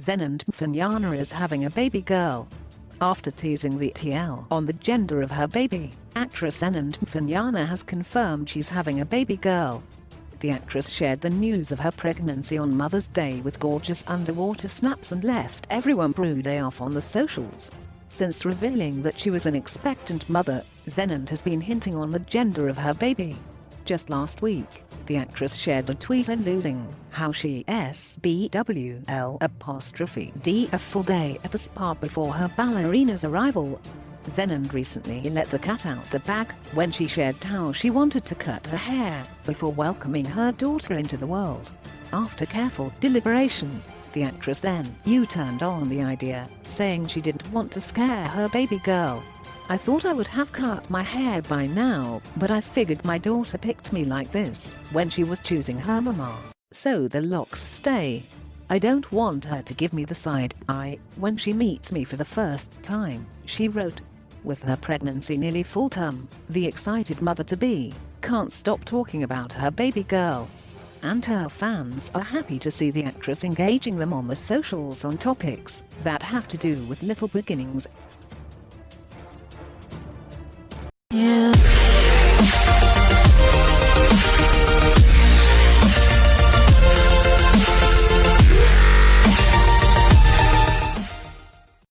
Zenande Mfenyana is having a baby girl. After teasing the TL on the gender of her baby, actress Zenande Mfenyana has confirmed she's having a baby girl. The actress shared the news of her pregnancy on Mother's Day with gorgeous underwater snaps and left everyone broody off on the socials. Since revealing that she was an expectant mother, Zenande has been hinting on the gender of her baby. Just last week, the actress shared a tweet alluding how she SBWL'd a full day at the spa before her ballerina's arrival. Zenande recently let the cat out the bag when she shared how she wanted to cut her hair before welcoming her daughter into the world. After careful deliberation, the actress then U-turned on the idea, saying she didn't want to scare her baby girl. "I thought I would have cut my hair by now, but I figured my daughter picked me like this when she was choosing her mama, so the locks stay. I don't want her to give me the side eye when she meets me for the first time," she wrote. With her pregnancy nearly full-term, the excited mother-to-be can't stop talking about her baby girl. And her fans are happy to see the actress engaging them on the socials on topics that have to do with little beginnings.